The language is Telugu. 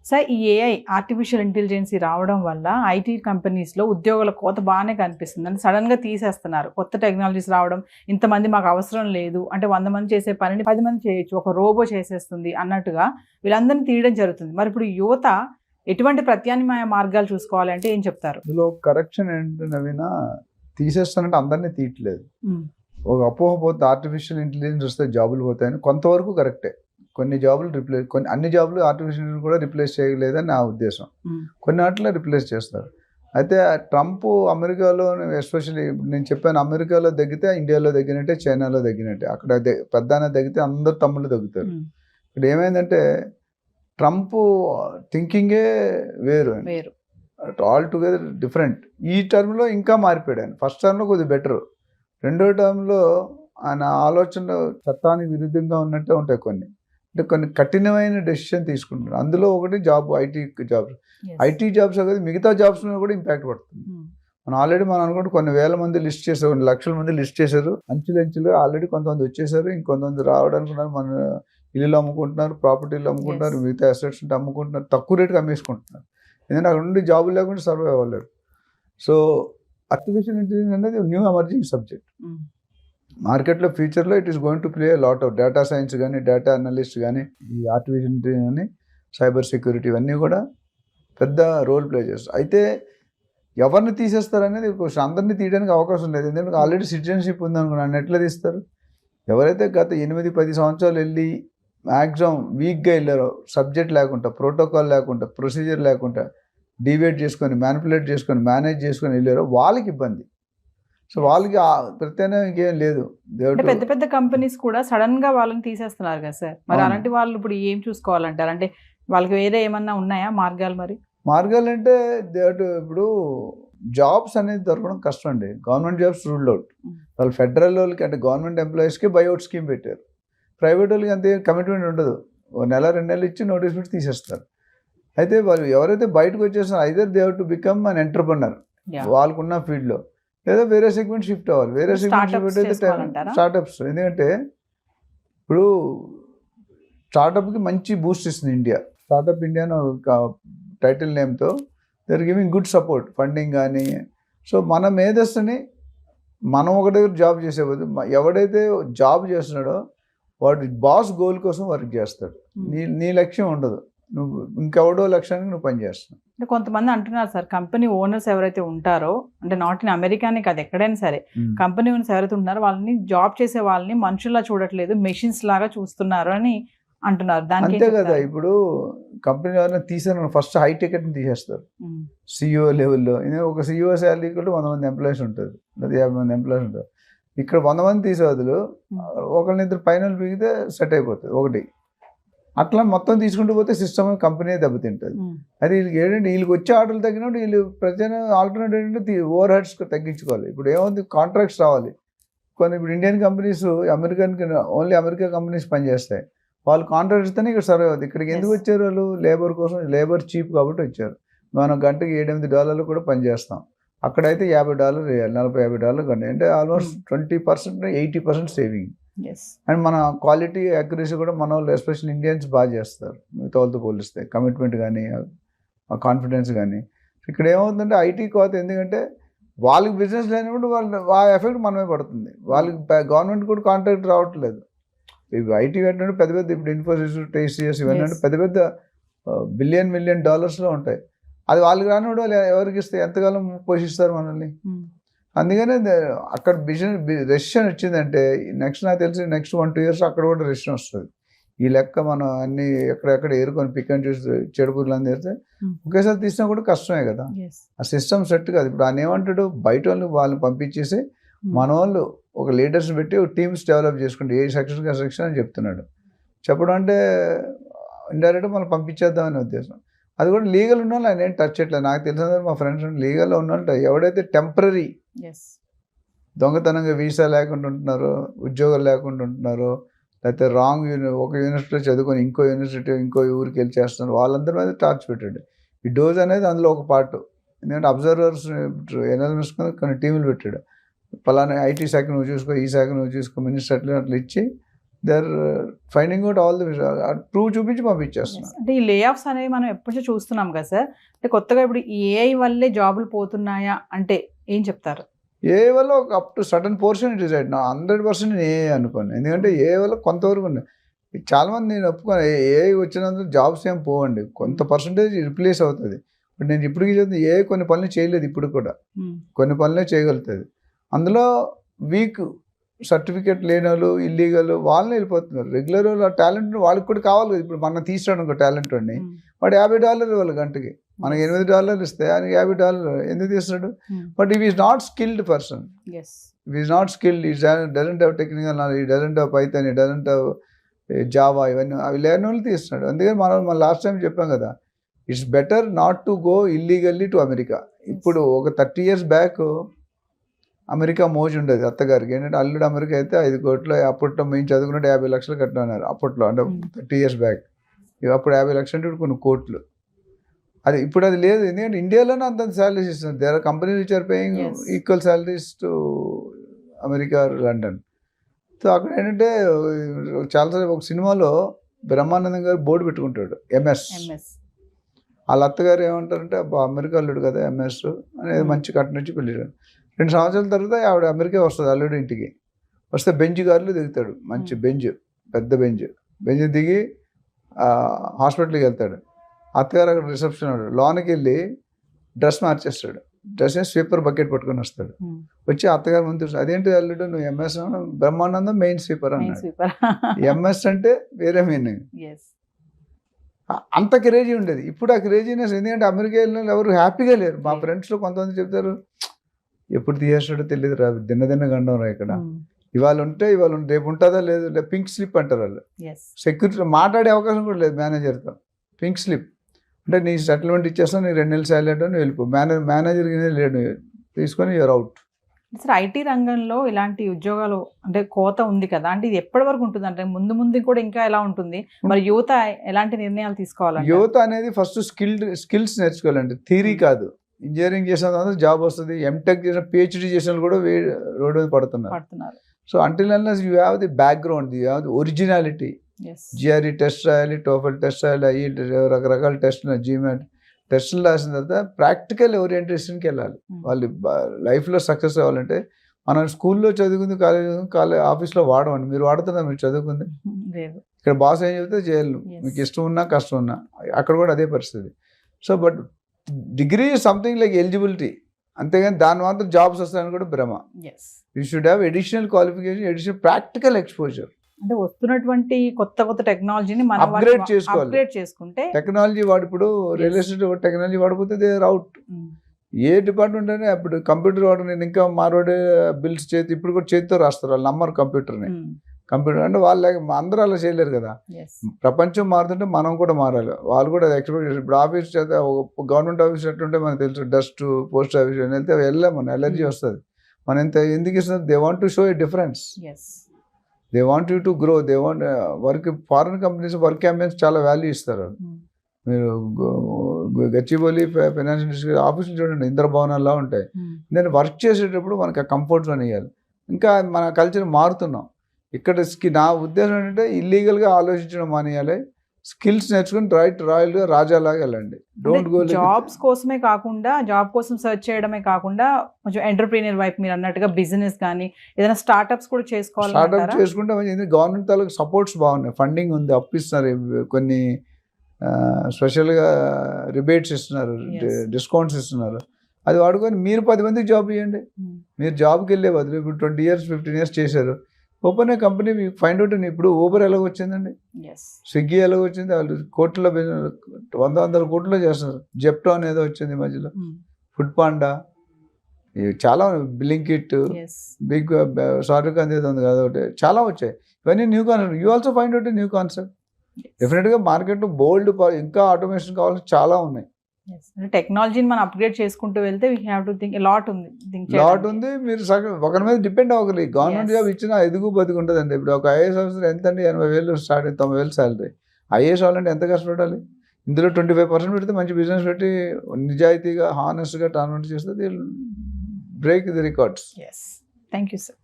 సార్ ఈ ఏఐ ఆర్టిఫిషియల్ ఇంటెలిజెన్సీ రావడం వల్ల ఐటీ కంపెనీస్లో ఉద్యోగాల కోత బాగానే కనిపిస్తుంది. అంటే సడన్గా తీసేస్తున్నారు. కొత్త టెక్నాలజీస్ రావడం, ఇంతమంది మాకు అవసరం లేదు అంటే 100 మంది చేసే పనిని 10 మంది చేయొచ్చు, ఒక రోబో చేసేస్తుంది అన్నట్టుగా వీళ్ళందరినీ తీయడం జరుగుతుంది. మరి ఇప్పుడు యువత ఎటువంటి ప్రత్యామ్నాయ మార్గాలు చూసుకోవాలి అంటే ఏం చెప్తారు? ఇందులో కరెక్షన్ ఏంటంటే నవీన, తీసేస్తానంటే అందరినీ తీయట్లేదు. ఒక అపోహ పోతే ఆర్టిఫిషియల్ ఇంటెలిజెన్స్ వస్తే జాబులు పోతాయని కొంతవరకు కరెక్టే. కొన్ని జాబులు అన్ని జాబులు ఆర్టిఫిషియల్ కూడా రిప్లేస్ చేయలేదని నా ఉద్దేశం. కొన్ని వాటిలో రిప్లేస్ చేస్తారు. అయితే ట్రంప్ అమెరికాలో, ఎస్పెషల్లీ నేను చెప్పాను, అమెరికాలో తగ్గితే ఇండియాలో తగ్గినట్టే, చైనాలో తగ్గినట్టే. అక్కడ పెద్దాన తగ్గితే అందరు తమ్ముళ్ళు తగ్గుతారు. ఇక్కడ ఏమైందంటే ట్రంప్ థింకింగే వేరు, ఆల్ టుగెదర్ డిఫరెంట్. ఈ టర్మ్లో ఇంకా మారిపోయాడు ఆయన. ఫస్ట్ టర్మ్లో కొద్దిగా బెటరు, రెండో టర్మ్లో ఆయన ఆలోచనలు చట్టానికి విరుద్ధంగా ఉన్నట్టే ఉంటాయి కొన్ని. అంటే కొన్ని కఠినమైన డెసిషన్ తీసుకుంటున్నారు. అందులో ఒకటి జాబ్, ఐటీ జాబ్స్ అనేది మిగతా జాబ్స్ మీద కూడా ఇంపాక్ట్ పడుతుంది. మనం అనుకుంటే కొన్ని వేల మంది లిస్ట్ చేశారు, కొన్ని లక్షల మంది లిస్ట్ చేశారు. అంచులు ఆల్రెడీ కొంతమంది వచ్చేసారు, ఇంకొంతమంది రావడానికి మన ఇల్లు అమ్ముకుంటున్నారు, ప్రాపర్టీలు అమ్ముకుంటున్నారు, మిగతా అసెట్స్ ఉంటే అమ్ముకుంటున్నారు, తక్కువ రేటుకి అమ్మేసుకుంటున్నారు. ఎందుకంటే అక్కడ నుండి జాబులు లేకుండా సర్వైవ్ అవ్వలేరు. సో ఆర్టిఫిషియల్ ఇంటెలిజెన్స్ అనేది న్యూ ఎమర్జింగ్ సబ్జెక్ట్. మార్కెట్లో ఫ్యూచర్లో it is going to play lot of data science కానీ, డేటా అనలిస్ట్ కానీ, ఈ ఆర్టిఫిషియల్ ఇంటెలిజెన్స్ కానీ, సైబర్ సెక్యూరిటీ ఇవన్నీ కూడా పెద్ద రోల్ ప్లే చేస్తారు. అయితే ఎవరిని తీసేస్తారనేది క్వశ్చన్. అందరినీ తీయడానికి అవకాశం లేదు, ఎందుకంటే ఆల్రెడీ సిటిజన్షిప్ ఉందనుకున్నాను. ఎట్లా తీస్తారు? ఎవరైతే గత 8-10 సంవత్సరాలు వెళ్ళి మ్యాక్సిమం వీక్గా వెళ్ళారో, సబ్జెక్ట్ లేకుండా, ప్రోటోకాల్ లేకుండా, ప్రొసీజర్ లేకుండా, డివేట్ చేసుకొని, మ్యానిపులేట్ చేసుకొని, మేనేజ్ చేసుకొని వెళ్ళారో వాళ్ళకి ఇబ్బంది. సో వాళ్ళకి ప్రత్యేకంగా ఇంకేం లేదు. పెద్ద పెద్ద కంపెనీస్ కూడా సడన్ గా వాళ్ళని తీసేస్తున్నారు కదా సార్. మరి అలాంటి వాళ్ళు ఇప్పుడు ఏం చూసుకోవాలంటారు? అంటే వాళ్ళకి వేరే ఏమన్నా ఉన్నాయా మార్గాలు? మార్గాలు అంటే ఇప్పుడు జాబ్స్ అనేది దొరకడం కష్టం అండి. Government jobs ruled out. వాళ్ళు ఫెడరల్ వాళ్ళకి అంటే గవర్నమెంట్ ఎంప్లాయీస్కి బైఅవుట్ స్కీమ్ పెట్టారు. ప్రైవేట్ వాళ్ళకి అంతే కమిట్మెంట్ ఉండదు. 1 నెల 2 నెలలు ఇచ్చి నోటీస్ పెట్టి తీసేస్తారు. అయితే వాళ్ళు ఎవరైతే బయటకు వచ్చేస్తున్నారు, either they have to become an entrepreneur వాళ్ళకున్న ఫీల్డ్లో, లేదా వేరే సెగ్మెంట్ షిఫ్ట్ అవ్వాలి. వేరే సెగ్మెంట్ షిఫ్ట్ అయితే స్టార్టప్స్. ఎందుకంటే ఇప్పుడు స్టార్టప్కి మంచి బూస్ట్ ఇస్తుంది ఇండియా. స్టార్టప్ ఇండియా టైటిల్ నేమ్తో they are giving good support, funding కానీ. సో మన మేధస్సుని మనం ఒక దగ్గర జాబ్ చేసేపోతే, ఎవడైతే జాబ్ చేస్తున్నాడో వాడు బాస్ గోల్ కోసం వర్క్ చేస్తాడు. నీ లక్ష్యం ఉండదు, నువ్వు ఇంకెవడో లక్ష్యానికి నువ్వు పనిచేస్తున్నావు. అంటే కొంతమంది అంటున్నారు సార్, కంపెనీ ఓనర్స్ ఎవరైతే ఉంటారో, అంటే నాట్ ఇన్ అమెరికానే కాదు ఎక్కడైనా సరే, కంపెనీ ఓనర్స్ ఎవరైతే ఉంటారో వాళ్ళని, జాబ్ చేసే వాళ్ళని మనుషుల్లా చూడట్లేదు, మెషిన్స్ లాగా చూస్తున్నారు అని అంటున్నారు. అంతే కదా. ఇప్పుడు కంపెనీ ఎవరైనా తీసారు, ఫస్ట్ హై టికెట్ని తీసేస్తారు సిఇఓ లెవెల్లో. ఒక సిఇఓ శాలరీ కూడా 100 మంది ఎంప్లాయీస్ ఉంటుంది, లేదా 50 మంది ఎంప్లాయీస్ ఉంటారు. ఇక్కడ 100 మంది తీసే బదులు ఒకళ్ళనిద్దరు పైన పీకితే సెట్ అయిపోతుంది ఒకటి. అట్లా మొత్తం తీసుకుంటూ పోతే సిస్టమ్ కంపెనీ దెబ్బతింటుంది. అది వీళ్ళకి ఏంటంటే, వీళ్ళకి వచ్చే ఆర్డర్లు తగ్గినప్పుడు వీళ్ళు ప్రతి ఆల్టర్నేటివ్ ఏంటంటే ఓవర్ హెడ్స్ తగ్గించుకోవాలి. ఇప్పుడు ఏముంది, కాంట్రాక్ట్స్ రావాలి. ఇప్పుడు Indian companies only America companies పనిచేస్తాయి. వాళ్ళు కాంట్రాక్ట్ ఇస్తేనే ఇక్కడ సర్వే అవుతుంది. ఇక్కడికి ఎందుకు వచ్చారు? వాళ్ళు లేబర్ కోసం, లేబర్ చీప్ కాబట్టి వచ్చారు. మనం గంటకి $7-8 కూడా పనిచేస్తాం. అక్కడైతే $50 వేయాలి, $40-50 గంట. అంటే ఆల్మోస్ట్ 20% 80% సేవింగ్. అండ్ మన క్వాలిటీ అక్యురసీ కూడా మన వాళ్ళు, ఎస్పెషల్లీ ఇండియన్స్ బాగా చేస్తారు మిగతా వాళ్ళతో పోలిస్తే. కమిట్మెంట్ కానీ, కాన్ఫిడెన్స్ కానీ. ఇక్కడ ఏమవుతుందంటే ఐటీ కోత. ఎందుకంటే వాళ్ళకి బిజినెస్ లేనప్పుడు ఆ ఎఫెక్ట్ మనమే పడుతుంది. వాళ్ళకి గవర్నమెంట్ కూడా కాంట్రాక్ట్ రావట్లేదు. ఇవి ఐటీ అంటే పెద్ద పెద్ద, ఇప్పుడు ఇన్ఫోసిస్, TCS ఇవన్నీ అంటే పెద్ద పెద్ద $1 బిలియన్ ఉంటాయి. అది వాళ్ళకి రానివాడు వాళ్ళు ఎవరికి ఇస్తే ఎంతకాలం పోషిస్తారు మనల్ని? అందుకనే అక్కడ రెసిషన్ వచ్చిందంటే నాకు తెలిసి నెక్స్ట్ 1-2 years అక్కడ కూడా రెసిషన్ వస్తుంది. ఈ లెక్క మనం అన్ని ఎక్కడెక్కడ ఏరుకొని పిక్ అండ్ చూసి చెడుపుర్లు అని తెస్తే ఒకేసారి తీసినా కూడా కష్టమే కదా. ఆ సిస్టమ్ సెట్ కాదు. ఇప్పుడు ఆయన ఏమంటాడు, బయట వాళ్ళని పంపించేసి మన వాళ్ళు ఒక లీడర్స్ పెట్టి ఒక టీమ్స్ డెవలప్ చేసుకుంటే ఏ సెక్షన్ అని చెప్తున్నాడు. చెప్పడం అంటే ఇండైరెక్ట్గా మనం పంపించేద్దామనే ఉద్దేశం. అది కూడా లీగల్ ఉన్న వాళ్ళు ఆయన ఏం టచ్ చేయట్లేదు. నాకు తెలిసిన మా ఫ్రెండ్స్ లీగల్లో ఉన్న వాళ్ళు ఎవడైతే టెంపరీ దొంగతనంగా వీసా లేకుండా ఉంటున్నారో, ఉద్యోగాలు లేకుండా ఉంటున్నారో, లేకపోతే రాంగ్ ఒక యూనివర్సిటీలో చదువుకొని ఇంకో ఊరికి వెళ్ళి చేస్తున్నారు, వాళ్ళందరి మీద టార్చ్ పెట్టాడు. ఈ డోజ్ అనేది అందులో ఒక పార్ట్. ఎందుకంటే అబ్జర్వర్స్, ఎనాలిసిస్ కొన్ని టీములు పెట్టాడు. పలానా ఐటీ శాఖ నువ్వు చూసుకో, ఈ శాఖ నువ్వు చూసుకో, మినిస్టర్ అట్లా ఇచ్చి they are finding out all the prove చూపించి పంపించేస్తున్నారు. అంటే ఈ లే ఆఫ్స్ అనేవి మనం ఎప్పటి నుంచో చూస్తున్నాం కదా సార్. అంటే కొత్తగా ఇప్పుడు ఈ ఏఐ వల్లే జాబులు పోతున్నాయా అంటే ఏం చెప్తారు? ఏ వల్ల ఒక up to certain portion it decide నా 100% నేను ఏ అనుకోను. ఎందుకంటే ఏ వల్ల కొంతవరకు ఉన్నాయి. చాలా మంది నేను ఒప్పుకోను ఏ వచ్చినందుకు జాబ్స్ ఏం పోవండి, కొంత పర్సంటేజ్ రిప్లేస్ అవుతుంది. బట్ నేను ఇప్పటికీ చెప్తే ఏ కొన్ని పనులు చేయలేదు, ఇప్పుడు కూడా కొన్ని పనులే చేయగలుగుతుంది. అందులో వీక్ సర్టిఫికేట్ లేని వాళ్ళు, ఇల్లీగల్ వాళ్ళని వెళ్ళిపోతున్నారు. రెగ్యులర్ వాళ్ళు ఆ టాలెంట్ వాళ్ళకి కూడా కావాలి కదా. ఇప్పుడు మనం తీస్తాడు ఇంకో టాలెంట్ వాడిని, వాడు $50 ఇవ్వాలి గంటకి, మనకి $8 ఇస్తే ఆయనకి $50 ఎందుకు తీస్తాడు? But if is not skilled person, if is not skilled, ఈ డజంట్ హ్యావ్ టెక్నికల్ నాలెడ్జ్, ఈ డజంట్ హ్యావ్ పైథాన్, ఈ డజంట్ హ్యావ్ జావా, ఇవన్నీ అవి లేని వాళ్ళు తీస్తున్నాడు. అందుకని మనం లాస్ట్ టైం చెప్పాం కదా, it's better not to go illegally to America. ఇప్పుడు ఒక 30 years బ్యాక్ అమెరికా మోజు ఉండేది అత్తగారికి. ఏంటంటే అల్లుడు అమెరికా అయితే 5 కోట్లు, అప్పట్లో మేము చదువుకున్నట్టు 50 లక్షలు కట్టినారు అప్పట్లో, అంటే 30 years బ్యాక్. అప్పుడు 50 లక్షలు అంటే కొన్ని కోట్లు. అది ఇప్పుడు అది లేదు. ఎందుకంటే ఇండియాలోనే అంత శాలరీస్ ఇస్తున్నారు. There are companies which are paying equal salaries to America, London. So అక్కడ ఏంటంటే చాలాసార్లు ఒక సినిమాలో బ్రహ్మానందం గారు బోర్డు పెట్టుకుంటాడు MS. వాళ్ళ అత్తగారు ఏమంటారంటే అబ్బా అమెరికా అల్లుడు కదా MS అనేది, మంచి కట్ట నుంచి పెళ్ళాడు. 2 సంవత్సరాల తర్వాత ఆవిడ అమెరికా వస్తుంది అల్లుడు ఇంటికి. వస్తే బెంచ్ కార్లో దిగుతాడు, మంచి బెంచ్, పెద్ద బెంచ్ దిగి హాస్పిటల్కి వెళ్తాడు. అత్తగారు అక్కడ రిసెప్షన్ ఉన్నాడు. లోనికి వెళ్ళి డ్రెస్ మార్చేస్తాడు. డ్రెస్ స్వీపర్ బకెట్ పట్టుకొని వస్తాడు. వచ్చి అత్తగారు ముందు అదేంటి అల్లుడు నువ్వు MS బ్రహ్మానందం మెయిన్ స్వీపర్ అన్నాడు. MS అంటే వేరే మీనింగ్. అంత క్రేజీ ఉండేది. ఇప్పుడు ఆ క్రేజీనెస్, ఎందుకంటే అమెరికా వెళ్ళిన ఎవరు హ్యాపీగా లేరు. మా ఫ్రెండ్స్లో కొంతమంది చెప్తారు ఎప్పుడు తీసేస్తాడో తెలియదు రా, దిన్న గండం రా, ఇక్కడ ఇవాళ ఉంటే ఇవాళ రేపు ఉంటుందా లేదు, పింక్ స్లిప్ అంటారు వాళ్ళు. సెక్యూరిటీ మాట్లాడే అవకాశం కూడా లేదు మేనేజర్తో. పింక్ స్లిప్ అంటే నీ సెటిల్మెంట్ ఇచ్చేస్తాను, నీ 2 నెలలు శాలరీ అంటే వెళ్ళిపో. మేనేజర్కి లేడు, తీసుకొని యూర్ అవుట్. సార్ ఐటీ రంగంలో ఇలాంటి ఉద్యోగాలు అంటే కోత ఉంది కదా, అంటే ఇది ఎప్పటి వరకు ఉంటుంది? అంటే ముందు కూడా ఇంకా ఎలా ఉంటుంది? మరి యువత ఎలాంటి నిర్ణయాలు తీసుకోవాలి? యువత అనేది ఫస్ట్ స్కిల్స్ నేర్చుకోవాలండి, థియరీ కాదు. ఇంజనీరింగ్ చేసిన తర్వాత జాబ్ వస్తుంది, ఎంటెక్ చేసిన, PhD చేసిన కూడా రోడ్డు మీద పడుతున్నారు. So until unless you have the background, you have the originality. GRE test రాయాలి, TOEFL టెస్ట్ రాయాలి, రకరకాల టెస్టులు, GMAT టెస్టులు రాసిన తర్వాత ప్రాక్టికల్ ఓరియంటేషన్కి వెళ్ళాలి. వాళ్ళు లైఫ్లో సక్సెస్ అవ్వాలంటే మనం స్కూల్లో చదువుకుంది, కాలేజ్ ఆఫీస్లో వాడమండి. మీరు వాడుతున్నారు, మీరు చదువుకుంది. ఇక్కడ బాస్ ఏం చెప్తే చేయాలి, మీకు ఇష్టం ఉన్నా కష్టం ఉన్నా. అక్కడ కూడా అదే పరిస్థితి. So but degree something like eligibility, అంతేగాని దాని మాత్రం జాబ్స్ వస్తాయని కూడా భ్రమ. You should have additional qualification, additional practical exposure. అంటే వస్తున్నటువంటి కొత్త టెక్నాలజీని మనం అప్గ్రేడ్ చేసుకుంటే, టెక్నాలజీ వాడు ఇప్పుడు రియల్ ఎస్టేట్ టెక్నాలజీ వాడిపోతే దే ఆర్ అవుట్. ఏ డిపార్ట్మెంట్ అయినా అప్పుడు కంప్యూటర్ వాడు, నేను ఇంకా మారోడే బిల్స్ చేతి ఇప్పుడు కూడా చేతితో రాస్తారు, వాళ్ళు నమ్మరు కంప్యూటర్ని. కంప్యూటర్ అంటే వాళ్ళు అందరూ అలా చేయలేరు కదా. ప్రపంచం మారుతుంటే మనం కూడా మారాలి, వాళ్ళు కూడా ఎక్స్పెక్ట్ చేస్తారు. ఇప్పుడు ఆఫీస్ చేత గవర్నమెంట్ ఆఫీస్ ఎట్లుంటే మనకు తెలుసు, డస్ట్ పోస్ట్ ఆఫీస్ వెళ్తే వెళ్ళాం, మన ఎలర్జీ వస్తుంది. మనం ఎందుకు ఇస్తున్నారు? They want to show a difference, they want you to grow, they want work. Foreign companies work campaigns చాలా వాల్యూ ఇస్తారు. మీరు గచ్చిబౌలి ఫైనాన్స్ ఇండస్ట్రీ ఆఫీసులు చూడండి, ఇంద్రభవనాల్లో ఉంటాయి. నేను వర్క్ చేసేటప్పుడు మనకి ఆ కంఫర్ట్ జోన్ ఇవ్వాలి. ఇంకా మన కల్చర్ మారుతున్నాం. ఇక్కడ నా ఉద్దేశం ఏంటంటే ఇల్లీగల్గా ఆలోచించడం మానేయాలి, స్కిల్స్ నేర్చుకుని రాయల్గా రాజాలాగా వెళ్ళండి. డోంట్ గో జాబ్స్ కోసమే కాకుండా, జాబ్ కోసం సెర్చ్ చేయడమే కాకుండా కొంచెం ఎంటర్ప్రీనియర్ వైపు మీరు అన్నట్టుగా బిజినెస్ కానీ ఏదైనా స్టార్ట్అప్స్ కూడా చేసుకోవాలి. స్టార్ట్అప్ చేసుకుంటే గవర్నమెంట్ తాలూకు సపోర్ట్స్ బాగున్నాయి, ఫండింగ్ ఉంది, అప్పిస్తున్నారు, కొన్ని స్పెషల్గా రిబేట్స్ ఇస్తున్నారు, డిస్కౌంట్స్ ఇస్తున్నారు. అది వాడుకొని మీరు 10 మందికి జాబ్ ఇవ్వండి. మీరు జాబ్కి వెళ్ళే బదులు ఇప్పుడు 20 years 15 years చేశారు, ఓపెన్ ఏ కంపెనీ, మీకు ఫైండ్ అవుట్. ఇప్పుడు ఊబర్ ఎలాగ వచ్చిందండి, స్విగ్గీ ఎలాగ వచ్చింది, వాళ్ళు కోట్ల 100 కోట్లలో చేస్తున్నారు. జెప్టో అనేది వచ్చింది మధ్యలో, ఫుడ్ పాండా, చాలా బ్లింకిట్, బిగ్ షారుఖ్ ఖాన్ ఏదో ఉంది కదా ఒకటి, చాలా వచ్చాయి. ఇవన్నీ new concept. You also find out new concept. డెఫినెట్గా మార్కెట్లో బోల్డ్ ఇంకా ఆటోమేషన్ కావాల్సి చాలా ఉన్నాయి. టెక్నాలజీని మనం అప్గ్రేడ్ చేసుకుంటూ వెళ్తే we have to think lot ఉంది. మీరు ఒకరి మీద డిపెండ్ అవ్వగలి. గవర్నమెంట్ జాబ్ ఇచ్చినా ఎదుగు బతుకు ఉంటుందండి. ఇప్పుడు ఒక IAS ఆఫీసర్ ఎంత అండి, 80,000 స్టార్ట్, 90,000 శాలరీ. IAS అవ్వాలంటే ఎంత కష్టపడాలి? ఇందులో 25% పెడితే మంచి బిజినెస్ పెట్టి నిజాయితీగా హానెస్ట్గా టర్న్ చేస్తే break the records. Thank you sir.